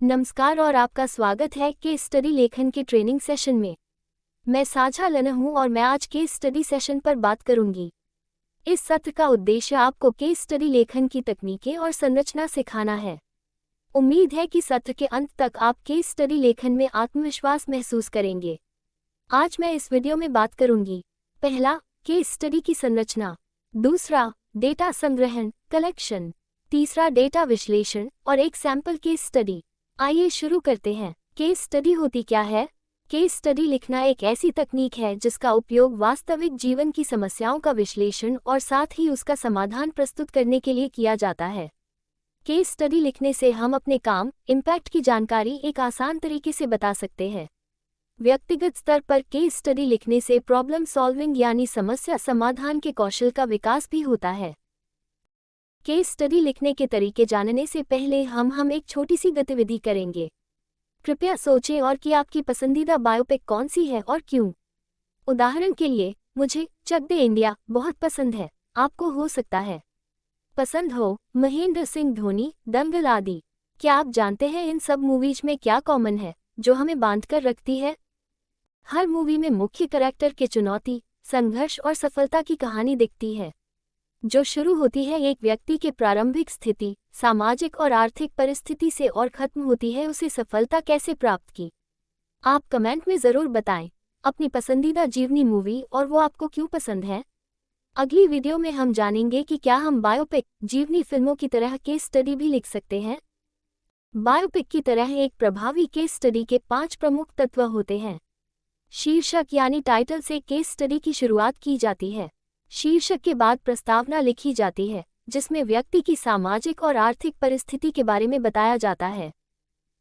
नमस्कार और आपका स्वागत है केस स्टडी लेखन के ट्रेनिंग सेशन में। मैं साझा लना हूं और मैं आज केस स्टडी सेशन पर बात करूंगी। इस सत्र का उद्देश्य आपको केस स्टडी लेखन की तकनीकें और संरचना सिखाना है। उम्मीद है कि सत्र के अंत तक आप केस स्टडी लेखन में आत्मविश्वास महसूस करेंगे। आज मैं इस वीडियो में बात करूंगी। पहला, केस स्टडी की संरचना। दूसरा, डेटा संग्रहण कलेक्शन। तीसरा, डेटा विश्लेषण और एक सैंपल केस स्टडी। आइए शुरू करते हैं। केस स्टडी होती क्या है? केस स्टडी लिखना एक ऐसी तकनीक है जिसका उपयोग वास्तविक जीवन की समस्याओं का विश्लेषण और साथ ही उसका समाधान प्रस्तुत करने के लिए किया जाता है। केस स्टडी लिखने से हम अपने काम, इम्पैक्ट की जानकारी एक आसान तरीके से बता सकते हैं। व्यक्तिगत स्तर पर केस स्टडी लिखने से प्रॉब्लम सॉल्विंग यानी समस्या समाधान के कौशल का विकास भी होता है। केस स्टडी लिखने के तरीके जानने से पहले हम एक छोटी सी गतिविधि करेंगे। कृपया सोचें और कि आपकी पसंदीदा बायोपिक कौन सी है और क्यों। उदाहरण के लिए, मुझे चक दे इंडिया बहुत पसंद है। आपको हो सकता है पसंद हो महेंद्र सिंह धोनी, दंगल आदि। क्या आप जानते हैं इन सब मूवीज में क्या कॉमन है जो हमें बांधकर रखती है? हर मूवी में मुख्य कैरेक्टर के चुनौती, संघर्ष और सफलता की कहानी दिखती है, जो शुरू होती है एक व्यक्ति के प्रारंभिक स्थिति, सामाजिक और आर्थिक परिस्थिति से और खत्म होती है उसे सफलता कैसे प्राप्त की। आप कमेंट में ज़रूर बताएं अपनी पसंदीदा जीवनी मूवी और वो आपको क्यों पसंद है। अगली वीडियो में हम जानेंगे कि क्या हम बायोपिक, जीवनी फिल्मों की तरह केस स्टडी भी लिख सकते हैं। बायोपिक की तरह एक प्रभावी केस स्टडी के 5 प्रमुख तत्व होते हैं। शीर्षक यानी टाइटल से केस स्टडी की शुरुआत की जाती है। शीर्षक के बाद प्रस्तावना लिखी जाती है जिसमें व्यक्ति की सामाजिक और आर्थिक परिस्थिति के बारे में बताया जाता है।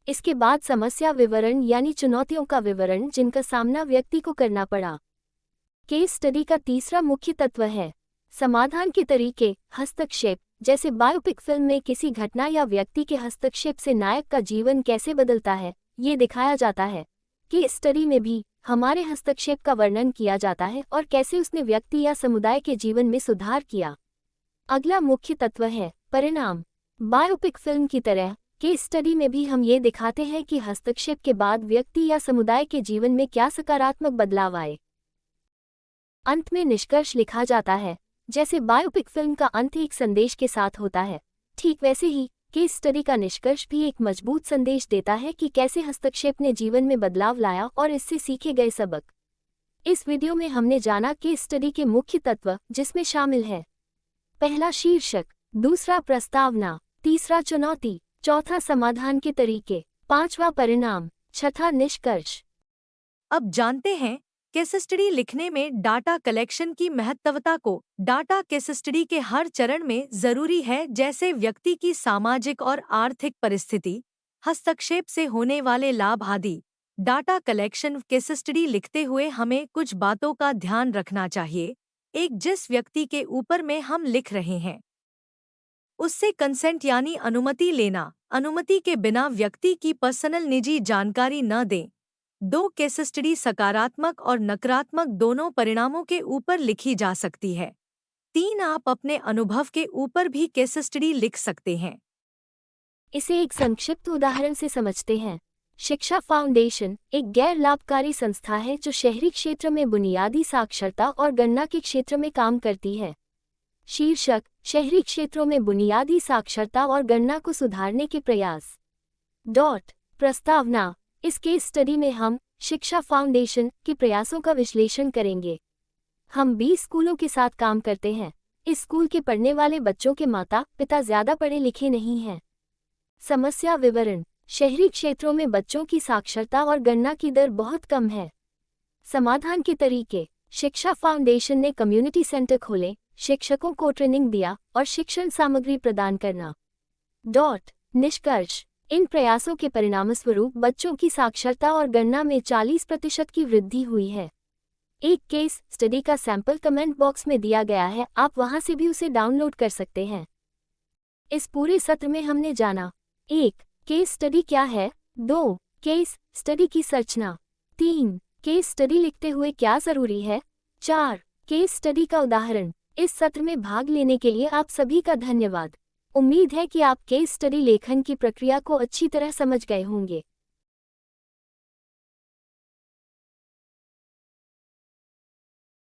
इसके बाद समस्या विवरण यानी चुनौतियों का विवरण जिनका सामना व्यक्ति को करना पड़ा। केस स्टडी का तीसरा मुख्य तत्व है समाधान के तरीके, हस्तक्षेप। जैसे बायोपिक फिल्म में किसी घटना या व्यक्ति के हस्तक्षेप से नायक का जीवन कैसे बदलता है, ये दिखाया जाता है। केस स्टडी में भी हमारे हस्तक्षेप का वर्णन किया जाता है और कैसे उसने व्यक्ति या समुदाय के जीवन में सुधार किया। अगला मुख्य तत्व है परिणाम। बायोपिक फिल्म की तरह केस स्टडी में भी हम ये दिखाते हैं कि हस्तक्षेप के बाद व्यक्ति या समुदाय के जीवन में क्या सकारात्मक बदलाव आए। अंत में निष्कर्ष लिखा जाता है। जैसे बायोपिक फिल्म का अंत एक संदेश के साथ होता है, ठीक वैसे ही केस स्टडी का निष्कर्ष भी एक मजबूत संदेश देता है कि कैसे हस्तक्षेप ने जीवन में बदलाव लाया और इससे सीखे गए सबक। इस वीडियो में हमने जाना केस स्टडी के मुख्य तत्व, जिसमें शामिल है पहला शीर्षक, दूसरा प्रस्तावना, तीसरा चुनौती, चौथा समाधान के तरीके, पांचवा परिणाम, छठा निष्कर्ष। अब जानते हैं केस स्टडी लिखने में डाटा कलेक्शन की महत्वता को। डाटा केस स्टडी के हर चरण में जरूरी है, जैसे व्यक्ति की सामाजिक और आर्थिक परिस्थिति, हस्तक्षेप से होने वाले लाभ आदि। डाटा कलेक्शन केस स्टडी लिखते हुए हमें कुछ बातों का ध्यान रखना चाहिए। एक, जिस व्यक्ति के ऊपर में हम लिख रहे हैं उससे कंसेंट यानी अनुमति लेना। अनुमति के बिना व्यक्ति की पर्सनल निजी जानकारी न दें। 2, केस स्टडी सकारात्मक और नकारात्मक दोनों परिणामों के ऊपर लिखी जा सकती है। 3, आप अपने अनुभव के ऊपर भी केस स्टडी लिख सकते हैं। इसे एक संक्षिप्त उदाहरण से समझते हैं। शिक्षा फाउंडेशन एक गैर लाभकारी संस्था है जो शहरी क्षेत्र में बुनियादी साक्षरता और गणना के क्षेत्र में काम करती है। शीर्षक, शहरी क्षेत्रों में बुनियादी साक्षरता और गणना को सुधारने के प्रयास। प्रस्तावना, इस केस स्टडी में हम शिक्षा फाउंडेशन के प्रयासों का विश्लेषण करेंगे। हम 20 स्कूलों के साथ काम करते हैं। इस स्कूल के पढ़ने वाले बच्चों के माता पिता ज्यादा पढ़े लिखे नहीं हैं। समस्या विवरण, शहरी क्षेत्रों में बच्चों की साक्षरता और गणना की दर बहुत कम है। समाधान के तरीके, शिक्षा फाउंडेशन ने कम्युनिटी सेंटर खोले, शिक्षकों को ट्रेनिंग दिया और शिक्षण सामग्री प्रदान करना। निष्कर्ष, इन प्रयासों के परिणामस्वरूप बच्चों की साक्षरता और गणना में 40% की वृद्धि हुई है। एक केस स्टडी का सैंपल कमेंट बॉक्स में दिया गया है, आप वहां से भी उसे डाउनलोड कर सकते हैं। इस पूरे सत्र में हमने जाना 1, केस स्टडी क्या है, 2, केस स्टडी की संरचना, 3, केस स्टडी लिखते हुए क्या जरूरी है, 4, केस स्टडी का उदाहरण। इस सत्र में भाग लेने के लिए आप सभी का धन्यवाद। उम्मीद है कि आप केस स्टडी लेखन की प्रक्रिया को अच्छी तरह समझ गए होंगे।